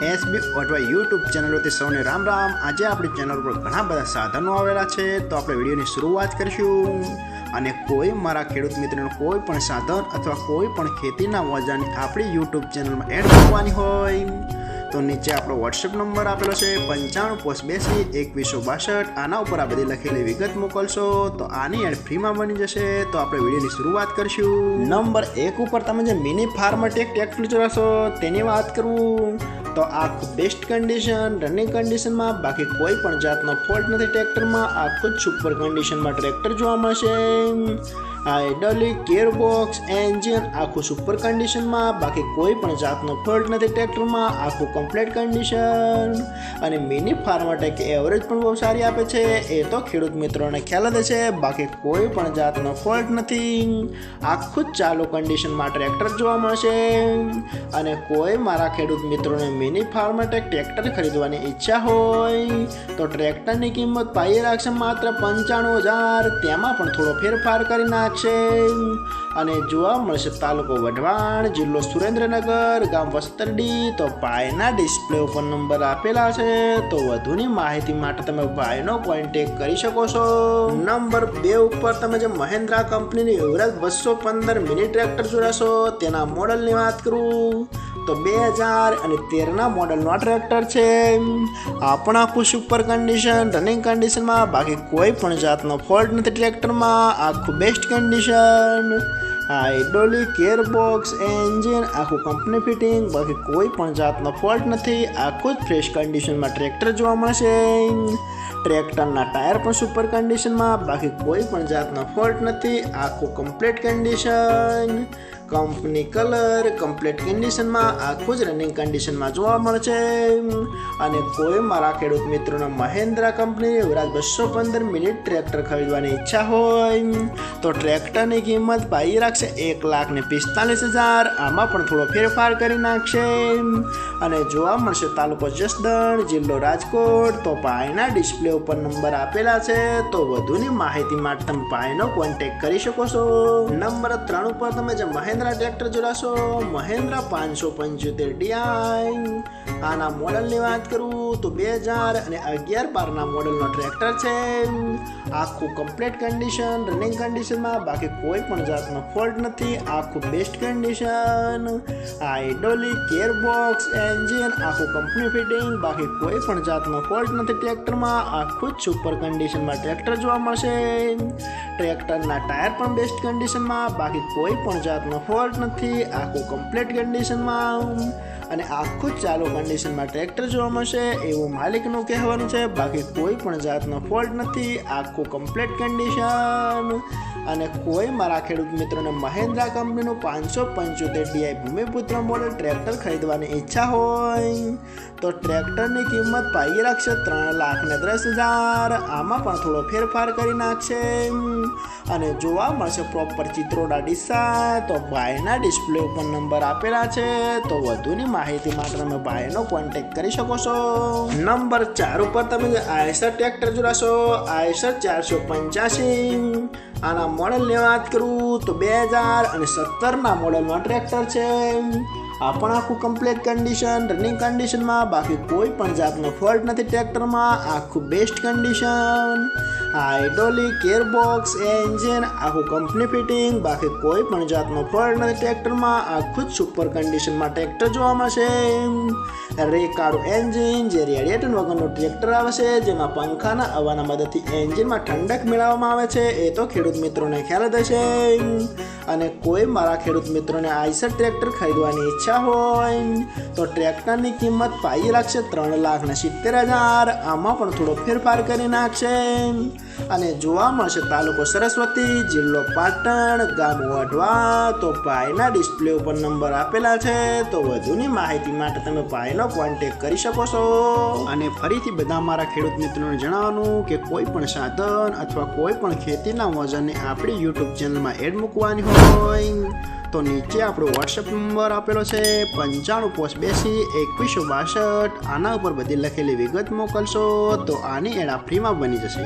SB અથવા YouTube ચેનલોથી સૌને રામ રામ। આજે આપણી ચેનલ પર ઘણા બધા સાધનો આવેલા છે, તો આપણે વિડીયોની શરૂઆત કરીશું। અને કોઈ મારા ખેડૂત મિત્રોને કોઈ પણ સાધન અથવા કોઈ પણ ખેતીના ઓજારની આપણી યુટ્યુબ ચેનલમાં એડ કરવાની હોય તો નીચે આપણો વોટ્સએપ નંબર આપેલો છે 95822162। આના ઉપર આ બધી લખેલી વિગત મોકલશો તો આની એડ ફ્રીમાં બની જશે। તો આપણે વિડીયોની શરૂઆત કરીશું। નંબર 1 ઉપર તમે જે મિની ફાર્મટેક ટ્રેક્ટર જોશો તેની વાત કરું તો આખું બેસ્ટ કન્ડિશન રનિંગ કન્ડિશનમાં, બાકી કોઈ પણ જાતનો ફોલ્ટ નથી ટ્રેક્ટરમાં। આખું જ સુપર કન્ડિશનમાં ટ્રેક્ટર જોવા મળશે। હાઇડ્રોલિક ગિયરબોક્સ એન્જિન આખું સુપર કન્ડિશનમાં, બાકી કોઈ પણ જાતનો ફોલ્ટ નથી ટ્રેક્ટરમાં। આખું કમ્પ્લીટ કન્ડિશન અને મિની ફાર્મટેક એવરેજ પણ બહુ સારી આપે છે, એ તો ખેડૂત મિત્રોને ખ્યાલ જ છે। બાકી કોઈ પણ જાતનો ફોલ્ટ નથી। આખું જ ચાલુ કન્ડિશનમાં ટ્રેક્ટર જોવા મળશે। અને કોઈ મારા ખેડૂત મિત્રોને મિની ફાર્મટેક ટ્રેક્ટર ખરીદવાની ઈચ્છા હોય તો ટ્રેક્ટરની કિંમત પાઈ રાખશે માત્ર 95,000। તેમાં પણ થોડો ફેરફાર કરી નાખશે। અને જોવા મળશે તાલુકો વઢવાણ, જિલ્લો સુરેન્દ્રનગર, ગામ વસ્તરડી। તો ભાઈના ડિસ્પ્લે ઉપર નંબર આપેલા છે, તો વધુની માહિતી માટે તમે ભાઈનો કોન્ટેક કરી શકો છો। નંબર 2 ઉપર તમે જે મહિન્દ્રા કંપનીની યુવરાજ 215 મિની ટ્રેક્ટર જોડાશો તેના મોડલની વાત કરું તો 2013ના મોડલનું આ ટ્રેક્ટર છે। આ પણ આખું સુપર કન્ડિશન રનિંગ કન્ડિશનમાં, બાકી કોઈ પણ જાતનો ફોલ્ટ નથી ટ્રેક્ટરમાં। આખું best condition, hydraulic gearbox engine આખું કંપની ફિટિંગ, બાકી કોઈ પણ જાતનો ફોલ્ટ નથી। આખું જ ફ્રેશ કન્ડિશનમાં ટ્રેક્ટર જોવા મળશે। ટ્રેક્ટરના ટાયર પણ સુપર કન્ડિશનમાં, બાકી કોઈ પણ જાતનો ફોલ્ટ નથી। આખું complete condition, company colour complete કન્ડિશનમાં, આખું જ રનિંગ કન્ડિશનમાં જોવા મળશે। અને કોઈ મારા ખેડૂત મિત્રોને મહિન્દ્રા કંપની યુવરાજ 215 મિની ટ્રેક્ટર ખરીદવાની ઈચ્છા હોય તો ટ્રેક્ટરની કિંમત પાઈ રાખશે 1,45,000। આમાં પણ થોડો ફેરફાર કરી નાખશે। અને જોવા મળશે તાલુકો જસદણ, જિલ્લો રાજકોટ। તો ભાઈના ડિસ્પ્લે ઉપર નંબર આપેલા છે, તો વધુની માહિતી માટે તમે ભાઈનો કોન્ટેક કરી શકો છો। નંબર 3 ઉપર તમે જે મહિન્દ્રા ટ્રેક્ટર જોડાશો મહિન્દ્રા 575 ડીઆઈ। આના મોડલની વાત કરું તો 2011-12ના મોડલનો ટ્રેક્ટર છે। આખું કમ્પ્લીટ કન્ડિશન રનિંગ કન્ડિશનમાં, બાકી કોઈ પણ જાતનો ફોલ્ટ નથી। આખું best condition, hydraulic gearbox engine આખું કંપની ફિટિંગ, બાકી કોઈ પણ જાતનો ફોલ્ટ નથી ટ્રેક્ટરમાં। આખું જ સુપર કન્ડિશનમાં ટ્રેક્ટર જોવા મળશે। ટ્રેક્ટરના ટાયર પણ બેસ્ટ કન્ડિશનમાં, બાકી કોઈ પણ જાતનો ફોલ્ટ નથી। આખું કમ્પ્લીટ કન્ડિશનમાં અને આખું જ ચાલુ કન્ડિશનમાં ટ્રેક્ટર જોવા મળશે એવું માલિકનું કહેવાનું છે, બાકી કોઈ પણ જાતનો ફોલ્ટ નથી। આખું કમ્પ્લીટ કન્ડિશન। અને કોઈ મારા ખેડૂત મિત્રોને મહિન્દ્રા કંપનીનું 575 ડીઆઈ ભૂમિપુત્ર મોડલ ટ્રેક્ટર ખરીદવાની ઈચ્છા હોય તો ટ્રેક્ટરની કિંમત પાઈ રાખશે 3,10,000। આમાં પણ થોડો ફેરફાર કરી નાખશે। અને જોવા મળશે પ્રોપર ચિત્રોડા ડીસા। તો ભાઈના ડિસ્પ્લે ઉપર નંબર આપેલા છે, તો વધુની માહિતી માટે તમે ભાઈનો કોન્ટેક કરી શકો છો। નંબર 4 ઉપર તમે જે આયસર ટ્રેક્ટર જોડાશો આયસર 485। આના મોડલની વાત કરું તો 2017ના મોડલનો ટ્રેક્ટર છે। આ પણ આખું કમ્પ્લીટ કન્ડિશન રનિંગ કન્ડિશનમાં, બાકી કોઈ પણ જાતનો ફોલ્ટ નથી ટ્રેક્ટરમાં। આખું best condition, hydraulic gearbox engine આખું કંપની ફિટિંગ, બાકી કોઈ પણ જાતનો ફોલ્ટ નથી ટ્રેક્ટરમાં। આખું જ સુપર કન્ડિશનમાં ટ્રેક્ટર જોવા મળશે। રેકાળું એન્જિન જે રેડિએટર વગરનું ટ્રેક્ટર આવે છે, જેમાં પંખાના હવાના મદદથી એન્જિનમાં ઠંડક મેળવવામાં આવે છે, એ તો ખેડૂત મિત્રોને ખ્યાલ જ હશે। અને કોઈ મારા ખેડૂત મિત્રોને આયસર ટ્રેક્ટર ખરીદવાની ઈચ્છા હોય તો ટ્રેક્ટરની કિંમત પાઈ રાખશે 3,70,000। આમાં પણ થોડો ફેરફાર કરી નાખશે। અને જોવા મળશે તાલુકો સરસ્વતી, જિલ્લો પાટણ, ગામ વઢવા। તો ભાઈના ડિસ્પ્લે ઉપર નંબર આપેલા છે, તો વધુની માહિતી માટે તમે ભાઈનો કોન્ટેક કરી શકો છો। અને ફરીથી બધા મારા ખેડૂત મિત્રોને જણાવવાનું કે કોઈ પણ સાધન અથવા કોઈ પણ ખેતીના ઓજારને આપણી યુટ્યુબ ચેનલમાં એડ મૂકવાની હોય તો નીચે આપણો વોટ્સએપ નંબર આપેલો છે 95822162। આના ઉપર બધી લખેલી વિગત મોકલશો તો આની એડ ફ્રીમાં બની જશે।